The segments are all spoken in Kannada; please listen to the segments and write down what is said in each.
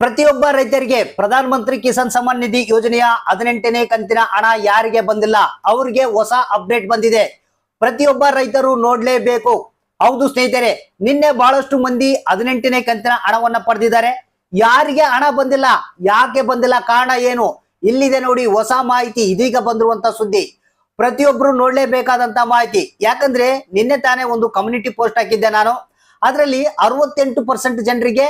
ಪ್ರತಿಯೊಬ್ಬ ರೈತರಿಗೆ ಪ್ರಧಾನ ಮಂತ್ರಿ ಕಿಸಾನ್ ಸಮ್ಮಾನ್ ನಿಧಿ ಯೋಜನೆಯ 18ನೇ ಕಂತಿನ ಹಣ ಯಾರಿಗೆ ಬಂದಿಲ್ಲ ಅವರಿಗೆ ಹೊಸ ಅಪ್ಡೇಟ್ ಬಂದಿದೆ. ಪ್ರತಿಯೊಬ್ಬ ರೈತರು ನೋಡ್ಲೇಬೇಕು. ಹೌದು ಸ್ನೇಹಿತರೆ, ನಿನ್ನೆ ಬಹಳಷ್ಟು ಮಂದಿ 18ನೇ ಕಂತಿನ ಹಣವನ್ನ ಪಡೆದಿದ್ದಾರೆ. ಯಾರಿಗೆ ಹಣ ಬಂದಿಲ್ಲ, ಯಾಕೆ ಬಂದಿಲ್ಲ, ಕಾರಣ ಏನು, ಇಲ್ಲಿದೆ ನೋಡಿ ಹೊಸ ಮಾಹಿತಿ. ಇದೀಗ ಬಂದಿರುವಂತ ಸುದ್ದಿ, ಪ್ರತಿಯೊಬ್ರು ನೋಡ್ಲೇಬೇಕಾದಂತ ಮಾಹಿತಿ. ಯಾಕಂದ್ರೆ ನಿನ್ನೆ ತಾನೇ ಒಂದು ಕಮ್ಯುನಿಟಿ ಪೋಸ್ಟ್ ಹಾಕಿದ್ದೆ ನಾನು. ಅದರಲ್ಲಿ 68% ಜನರಿಗೆ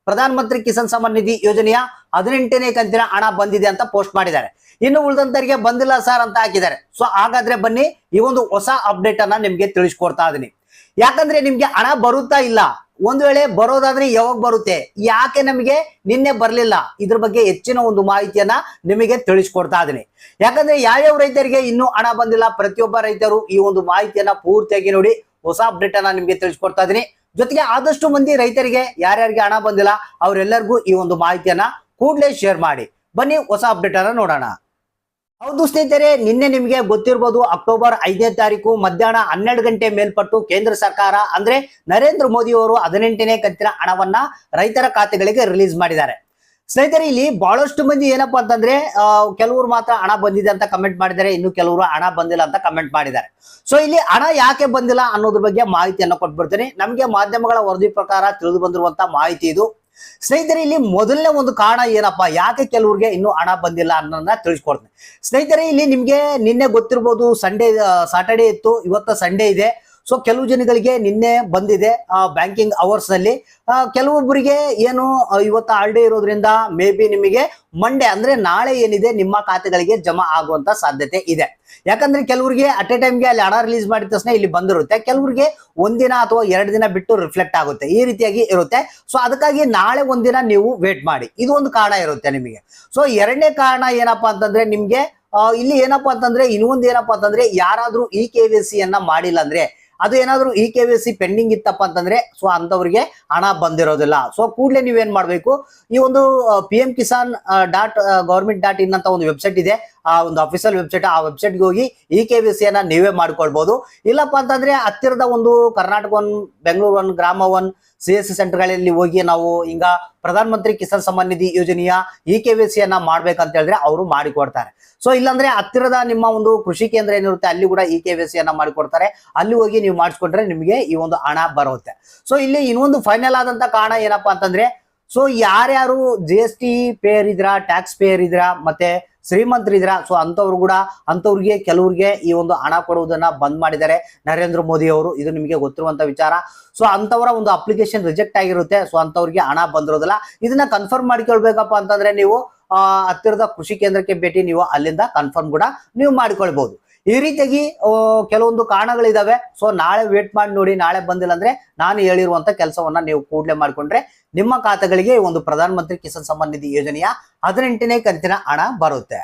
ಪ್ರಧಾನ ಮಂತ್ರಿ ಕಿಸಾನ್ ಸಮ್ಮಾನ್ ನಿಧಿ ಯೋಜನೆಯ 18ನೇ ಕಂತಿನ ಹಣ ಬಂದಿದೆ ಅಂತ ಪೋಸ್ಟ್ ಮಾಡಿದ್ದಾರೆ. ಇನ್ನು ಉಳಿದಂತರಿಗೆ ಬಂದಿಲ್ಲ ಸರ್ ಅಂತ ಹಾಕಿದ್ದಾರೆ. ಸೊ ಹಾಗಾದ್ರೆ ಬನ್ನಿ ಈ ಒಂದು ಹೊಸ ಅಪ್ಡೇಟ್ ಅನ್ನ ನಿಮ್ಗೆ ತಿಳಿಸ್ಕೊಡ್ತಾ ಇದೀನಿ. ಯಾಕಂದ್ರೆ ನಿಮ್ಗೆ ಹಣ ಬರುತ್ತಾ ಇಲ್ಲ, ಒಂದ್ ವೇಳೆ ಬರೋದಾದ್ರೆ ಯಾವಾಗ ಬರುತ್ತೆ, ಯಾಕೆ ನಮಗೆ ನಿನ್ನೆ ಬರ್ಲಿಲ್ಲ, ಇದ್ರ ಬಗ್ಗೆ ಹೆಚ್ಚಿನ ಒಂದು ಮಾಹಿತಿಯನ್ನ ನಿಮಗೆ ತಿಳಿಸ್ಕೊಡ್ತಾ ಇದೀನಿ. ಯಾಕಂದ್ರೆ ಯಾವ್ಯಾವ ರೈತರಿಗೆ ಇನ್ನೂ ಹಣ ಬಂದಿಲ್ಲ, ಪ್ರತಿಯೊಬ್ಬ ರೈತರು ಈ ಒಂದು ಮಾಹಿತಿಯನ್ನ ಪೂರ್ತಿಯಾಗಿ ನೋಡಿ ಹೊಸ ಅಪ್ಡೇಟ್ ಅನ್ನ ನಿಮ್ಗೆ ತಿಳಿಸ್ಕೊಡ್ತಾ ಇದೀನಿ. ಜೊತೆಗೆ ಆದಷ್ಟು ಮಂದಿ ರೈತರಿಗೆ ಯಾರ್ಯಾರಿಗೆ ಹಣ ಬಂದಿಲ್ಲ ಅವರೆಲ್ಲರಿಗೂ ಈ ಒಂದು ಮಾಹಿತಿಯನ್ನ ಕೂಡಲೇ ಶೇರ್ ಮಾಡಿ. ಬನ್ನಿ ಹೊಸ ಅಪ್ಡೇಟ್ ಅನ್ನ ನೋಡೋಣ. ಹೌದು ಸ್ನೇಹಿತರೆ, ನಿನ್ನೆ ನಿಮಗೆ ಗೊತ್ತಿರಬಹುದು, ಅಕ್ಟೋಬರ್ 5ನೇ ತಾರೀಕು ಮಧ್ಯಾಹ್ನ 12 ಗಂಟೆ ಮೇಲ್ಪಟ್ಟು ಕೇಂದ್ರ ಸರ್ಕಾರ ಅಂದ್ರೆ ನರೇಂದ್ರ ಮೋದಿ ಅವರು 18ನೇ ಕಂತಿನ ಹಣವನ್ನ ರೈತರ ಖಾತೆಗಳಿಗೆ ರಿಲೀಸ್ ಮಾಡಿದ್ದಾರೆ. ಸ್ನೇಹಿತರೆ, ಇಲ್ಲಿ ಬಹಳಷ್ಟು ಮಂದಿ ಏನಪ್ಪಾ ಅಂತಂದ್ರೆ ಕೆಲವರು ಮಾತ್ರ ಹಣ ಬಂದಿದೆ ಅಂತ ಕಮೆಂಟ್ ಮಾಡಿದ್ದಾರೆ, ಇನ್ನು ಕೆಲವರು ಹಣ ಬಂದಿಲ್ಲ ಅಂತ ಕಮೆಂಟ್ ಮಾಡಿದ್ದಾರೆ. ಸೊ ಇಲ್ಲಿ ಹಣ ಯಾಕೆ ಬಂದಿಲ್ಲ ಅನ್ನೋದ್ರ ಬಗ್ಗೆ ಮಾಹಿತಿಯನ್ನು ಕೊಟ್ಬಿಡ್ತೀನಿ. ನಮಗೆ ಮಾಧ್ಯಮಗಳ ವರದಿ ಪ್ರಕಾರ ತಿಳಿದು ಬಂದಿರುವಂತ ಮಾಹಿತಿ ಇದು. ಸ್ನೇಹಿತರೆ, ಇಲ್ಲಿ ಮೊದಲನೇ ಒಂದು ಕಾರಣ ಏನಪ್ಪಾ, ಯಾಕೆ ಕೆಲವ್ರಿಗೆ ಇನ್ನೂ ಹಣ ಬಂದಿಲ್ಲ ಅನ್ನೋದನ್ನ ತಿಳಿಸ್ಕೊಡ್ತೀನಿ. ಸ್ನೇಹಿತರೆ, ಇಲ್ಲಿ ನಿಮ್ಗೆ ನಿನ್ನೆ ಗೊತ್ತಿರ್ಬೋದು, ಸಾಟರ್ಡೆ ಇತ್ತು, ಇವತ್ತು ಸಂಡೇ ಇದೆ. ಸೊ ಕೆಲವು ಜನಗಳಿಗೆ ನಿನ್ನೆ ಬಂದಿದೆ ಬ್ಯಾಂಕಿಂಗ್ ಅವರ್ಸ್ ನಲ್ಲಿ. ಕೆಲವೊಬ್ಬರಿಗೆ ಏನು ಇವತ್ತು ಹಾಲಿಡೇ ಇರೋದ್ರಿಂದ ಮೇ ಬಿ ನಿಮಗೆ ಮಂಡೇ ಅಂದ್ರೆ ನಾಳೆ ಏನಿದೆ ನಿಮ್ಮ ಖಾತೆಗಳಿಗೆ ಜಮಾ ಆಗುವಂತ ಸಾಧ್ಯತೆ ಇದೆ. ಯಾಕಂದ್ರೆ ಕೆಲವರಿಗೆ ಅಟ್ ಎ ಟೈಮ್ಗೆ ಅಲ್ಲಿ ಹಣ ರಿಲೀಸ್ ಮಾಡಿದ ತಕ್ಷಣ ಇಲ್ಲಿ ಬಂದಿರುತ್ತೆ, ಕೆಲವರಿಗೆ ಒಂದಿನ ಅಥವಾ 2 ದಿನ ಬಿಟ್ಟು ರಿಫ್ಲೆಕ್ಟ್ ಆಗುತ್ತೆ, ಈ ರೀತಿಯಾಗಿ ಇರುತ್ತೆ. ಸೊ ಅದಕ್ಕಾಗಿ ನಾಳೆ ಒಂದಿನ ನೀವು ವೇಟ್ ಮಾಡಿ, ಇದು ಒಂದು ಕಾರಣ ಇರುತ್ತೆ ನಿಮಗೆ. ಸೊ ಎರಡನೇ ಕಾರಣ ಏನಪ್ಪಾ ಅಂತಂದ್ರೆ ನಿಮ್ಗೆ ಇಲ್ಲಿ ಏನಪ್ಪಾ ಅಂತಂದ್ರೆ ಇನ್ನೊಂದು ಏನಪ್ಪಾ ಅಂತಂದ್ರೆ ಯಾರಾದ್ರೂ ಈ KYC ಯನ್ನ ಮಾಡಿಲ್ಲ ಅಂದ್ರೆ, ಅದು ಏನಾದ್ರು ಈ KYC ಪೆಂಡಿಂಗ್ ಇತ್ತಪ್ಪ ಅಂತಂದ್ರೆ ಸೊ ಅಂತವ್ರಿಗೆ ಹಣ ಬಂದಿರೋದಿಲ್ಲ. ಸೊ ಕೂಡಲೇ ನೀವೇನ್ ಮಾಡ್ಬೇಕು, ಈ ಒಂದು pm-kisan.government.in ಅಂತ ಒಂದು ವೆಬ್ಸೈಟ್ ಇದೆ, ಆ ಒಂದು ಅಫಿಷಿಯಲ್ ವೆಬ್ಸೈಟ್, ಆ ವೆಬ್ಸೈಟ್ಗೆ ಹೋಗಿ ಈ KYC ಯನ್ನ ನೀವೇ ಮಾಡ್ಕೊಳ್ಬಹುದು. ಇಲ್ಲಪ್ಪ ಅಂತಂದ್ರೆ ಹತ್ತಿರದ ಒಂದು ಕರ್ನಾಟಕ 1, ಬೆಂಗಳೂರು 1, ಗ್ರಾಮ 1 CSC ಸೆಂಟರ್ಗಳಲ್ಲಿ ಹೋಗಿ ನಾವು ಹಿಂಗ ಪ್ರಧಾನ ಮಂತ್ರಿ ಕಿಸಾನ್ ಸಮ್ಮಾನ್ ನಿಧಿ ಯೋಜನೆಯ ಈ KYC ಯನ್ನ ಮಾಡ್ಬೇಕಂತ ಹೇಳಿದ್ರೆ ಅವರು ಮಾಡಿಕೊಡ್ತಾರೆ. ಸೊ ಇಲ್ಲಾಂದ್ರೆ ಹತ್ತಿರದ ನಿಮ್ಮ ಒಂದು ಕೃಷಿ ಕೇಂದ್ರ ಏನಿರುತ್ತೆ ಅಲ್ಲಿ ಕೂಡ ಈ KYC ಯನ್ನ ಮಾಡಿಕೊಡ್ತಾರೆ, ಅಲ್ಲಿ ಹೋಗಿ ನೀವು ಮಾಡಿಸ್ಕೊಂಡ್ರೆ ನಿಮಗೆ ಈ ಒಂದು ಹಣ ಬರುತ್ತೆ. ಸೊ ಇಲ್ಲಿ ಇನ್ನೊಂದು ಫೈನಲ್ ಆದಂತ ಕಾರಣ ಏನಪ್ಪಾ ಅಂತಂದ್ರೆ, ಸೊ ಯಾರ್ಯಾರು GST ಪೇಯರ್ ಇದ್ರ, ಟ್ಯಾಕ್ಸ್ ಪೇಯರ್ ಇದ್ರ, ಮತ್ತೆ ಶ್ರೀಮಂತರಿದ್ರ, ಸೊ ಅಂತವ್ರಿಗೆ ಕೆಲವ್ರಿಗೆ ಈ ಒಂದು ಹಣ ಕೊಡುವುದನ್ನ ಬಂದ್ ಮಾಡಿದ್ದಾರೆ ನರೇಂದ್ರ ಮೋದಿ ಅವರು. ಇದು ನಿಮಗೆ ಗೊತ್ತಿರುವಂತ ವಿಚಾರ. ಸೊ ಅಂತವರ ಒಂದು ಅಪ್ಲಿಕೇಶನ್ ರಿಜೆಕ್ಟ್ ಆಗಿರುತ್ತೆ, ಸೊ ಅಂತವ್ರಿಗೆ ಹಣ ಬಂದಿರೋದಿಲ್ಲ. ಇದನ್ನ ಕನ್ಫರ್ಮ್ ಮಾಡ್ಕೊಳ್ಬೇಕಪ್ಪ ಅಂತಂದ್ರೆ ನೀವು ಹತ್ತಿರದ ಕೃಷಿ ಕೇಂದ್ರಕ್ಕೆ ಭೇಟಿ ನೀವು ಅಲ್ಲಿಂದ ಕನ್ಫರ್ಮ್ ಕೂಡ ನೀವು ಮಾಡ್ಕೊಳ್ಬಹುದು. ಈ ರೀತಿಯಾಗಿ ಕೆಲವೊಂದು ಕಾರಣಗಳಿದಾವೆ. ಸೊ ನಾಳೆ ವೇಟ್ ಮಾಡಿ ನೋಡಿ, ನಾಳೆ ಬಂದಿಲ್ಲ ಅಂದ್ರೆ ನಾನು ಹೇಳಿರುವಂತ ಕೆಲಸವನ್ನ ನೀವು ಕೂಡಲೇ ಮಾಡ್ಕೊಂಡ್ರೆ ನಿಮ್ಮ ಖಾತೆಗಳಿಗೆ ಒಂದು ಪ್ರಧಾನ ಮಂತ್ರಿ ಕಿಸಾನ್ ಸಮ್ಮಾನ್ ನಿಧಿ ಯೋಜನೆಯ 18ನೇ ಕಂತಿನ ಹಣ ಬರುತ್ತೆ.